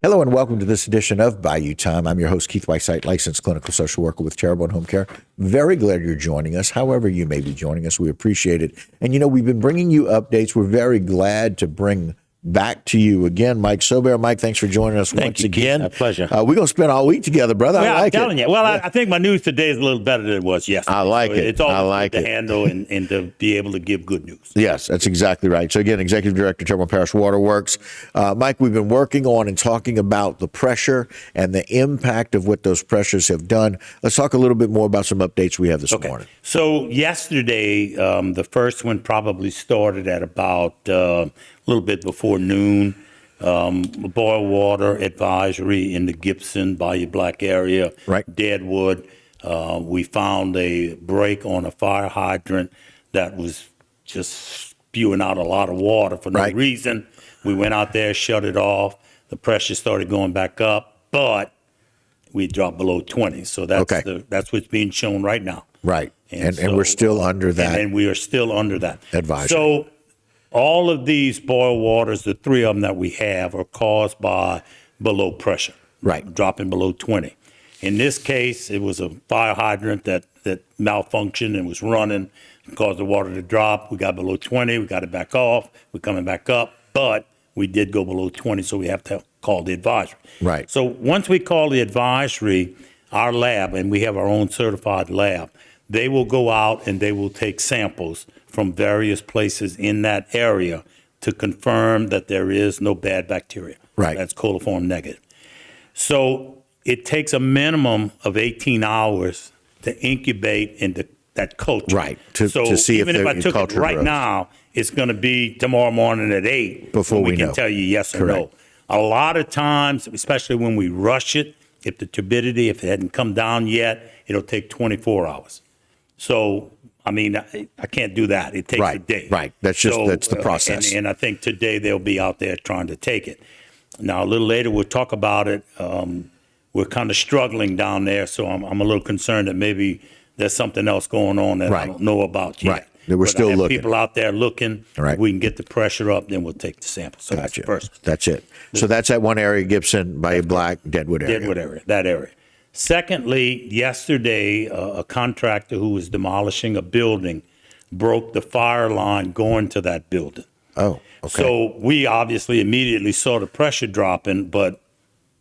Hello and welcome to this edition of Bayou Time. I'm your host, Keith Whiteside, licensed clinical social worker with Terrible Home Care. Very glad you're joining us. However you may be joining us, we appreciate it. And we've been bringing you updates. We're very glad to bring back to you again, Mike Sobert. Mike, thanks for joining us once again. A pleasure. We're going to spend all week together, brother. Well, I like I'm telling it. you. Well, I think my news today is a little better than it was yesterday. I like it. It's always I like good it. to handle and to be able to give good news. Yes, that's exactly right. So again, Executive Director, Terrible Parish Waterworks. Mike, we've been working on and talking about the pressure and the impact of what those pressures have done. Let's talk a little bit more about some updates we have this morning. So yesterday, the first one probably started at about a little bit before noon. Boil water advisory in the Gibson, Bayou Black area, right. Deadwood. We found a break on a fire hydrant that was just spewing out a lot of water for no reason. We went out there, shut it off. The pressure started going back up, but we dropped below 20. So that's what's being shown right now. Right. And we're still under that. And we are still under that advisory. So all of these boil waters, the three of them that we have, are caused by below pressure, dropping below 20. In this case, it was a fire hydrant that malfunctioned and was running, caused the water to drop. We got below 20, we got it back off, we're coming back up, but we did go below 20, so we have to call the advisory. Right. So once we call the advisory, our lab, and we have our own certified lab, they will go out and they will take samples from various places in that area to confirm that there is no bad bacteria. Right. That's coliform negative. So it takes a minimum of 18 hours to incubate into that culture. Right. To see even if I took culture it right grows. now, it's going to be tomorrow morning at 8 before we can know. Tell you yes or Correct. no. A lot of times, especially when we rush it, if the turbidity, if it hadn't come down yet, it'll take 24 hours. So, I mean, I can't do that. It takes a day. Right. That's the process. And I think today they'll be out there trying to take it. Now, a little later, we'll talk about it. We're kind of struggling down there, so I'm a little concerned that maybe there's something else going on that I don't know about yet. Right. We're still looking. People out there looking. Right. If we can get the pressure up, then we'll take the sample. So Gotcha. that's first. That's it. So that's that one area, Gibson, Bayou Black, Deadwood area. Deadwood area, that area. Secondly, yesterday, a contractor who was demolishing a building broke the fire line going to that building. Oh, okay. So we obviously immediately saw the pressure dropping, but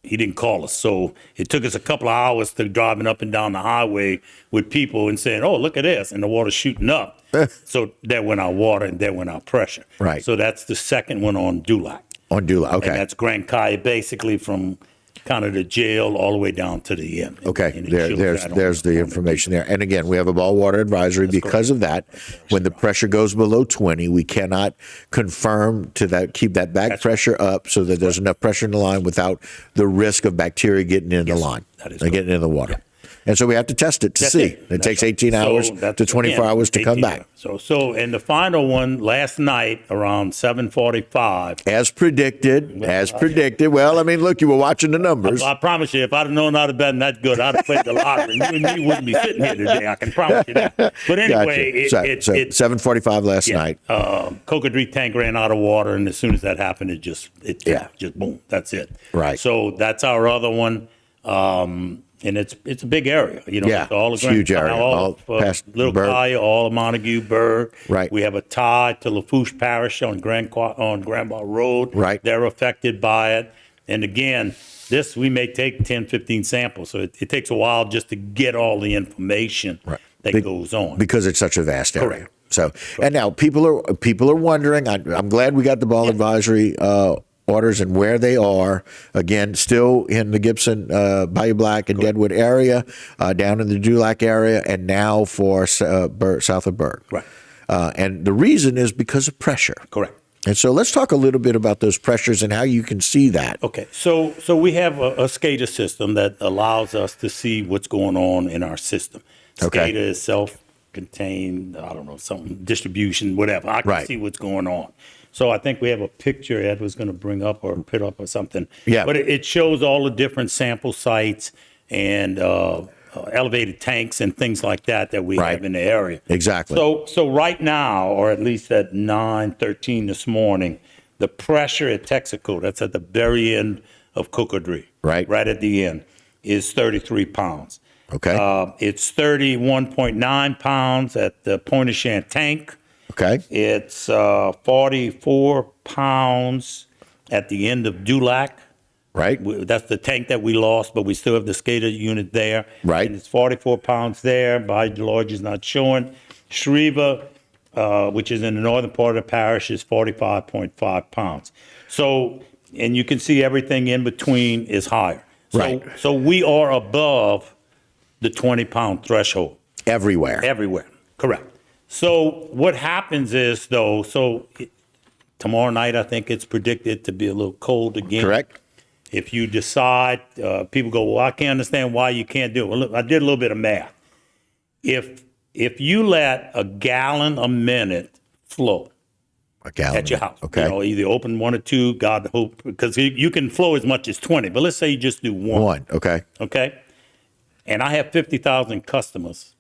he didn't call us. So it took us a couple of hours to driving up and down the highway with people and saying, oh, look at this, and the water's shooting up. So there went our water and there went our pressure. Right. So that's the second one on Dulac. On Dulac, okay. And that's Grand Kaya, basically from kind of the jail all the way down to the end. Okay, there's the information there. And again, we have a boil water advisory because of that. When the pressure goes below 20, we cannot confirm keep that back pressure up so that there's enough pressure in the line without the risk of bacteria getting in the line, getting in the water. Yeah. And so we have to test it to see. It takes 18 hours to 24 hours to come back. So and the final one last night around 7:45. As predicted. Well, I mean, look, you were watching the numbers. I promise you, if I'd have known I'd have been that good, I'd have played the lottery. You and me wouldn't be sitting here today. I can promise you that. But anyway, gotcha. it 7:45 last night. Cocodrie tank ran out of water, and as soon as that happened, it just boom. That's it. Right. So that's our other one. And it's a big area, Yeah, it's all it's huge area. All past Little Berg. Kaya, all of Montague, Berg. Right. We have a tie to Lafourche Parish on Grandpa Road. Right. They're affected by it. And again, we may take 10, 15 samples. So it takes a while just to get all the information that goes on. Because it's such a vast area. Correct. So, and now people are wondering, I'm glad we got the ball advisory orders and where they are. Again, still in the Gibson, Bayou Black and Deadwood area, down in the Dulac area, and now for south of Berg. Right. And the reason is because of pressure. Correct. And so let's talk a little bit about those pressures and how you can see that. Okay. So we have a SCADA system that allows us to see what's going on in our system. Okay. SCADA is self-contained, something, distribution, whatever. I can see what's going on. So I think we have a picture Ed was going to bring up or put up or something. Yeah. But it shows all the different sample sites and elevated tanks and things like that we have in the area. Exactly. So right now, or at least at 9:13 this morning, the pressure at Texaco, that's at the very end of cocodrie, Right. right at the end, is 33 pounds. Okay. It's 31.9 pounds at the Pointe-au-Chien tank. Okay. It's 44 pounds at the end of Dulac. Right. That's the tank that we lost, but we still have the SCADA unit there. Right. And it's 44 pounds there. By-George is not showing. Shreva, which is in the northern part of the parish, is 45.5 pounds. So, and you can see everything in between is higher. So, Right. So we are above the 20-pound threshold. Everywhere. Everywhere, correct. So what happens is, though, tomorrow night I think it's predicted to be a little cold again. Correct. If you decide, people go, well, I can't understand why you can't do it. Well, look, I did a little bit of math. If you let a gallon a minute flow A gallon at your house, Okay. you know, either open one or two, God hope, because you can flow as much as 20, but let's say you just do one. Okay. Okay? And I have 50,000 customers.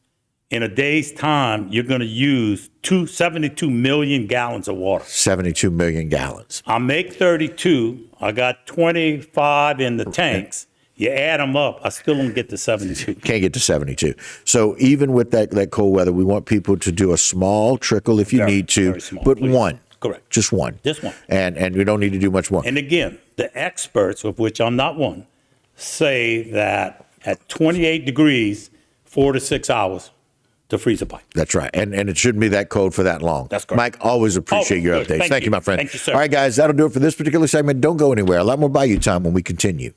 In a day's time, you're going to use 72 million gallons of water. 72 million gallons. I make 32. I got 25 in the tanks. You add them up, I still don't get to 72. Can't get to 72. So even with that cold weather, we want people to do a small trickle if you need to, very small, but please. one. Correct. Just one. Just one. And we don't need to do much more. And again, the experts, of which I'm not one, say that at 28 degrees, 4 to 6 hours to freeze a pipe. That's right. And it shouldn't be that cold for that long. That's correct. Mike, always appreciate your good. updates. Thank you, my friend. Thank you, sir. All right, guys, that'll do it for this particular segment. Don't go anywhere. A lot more Bayou time when we continue.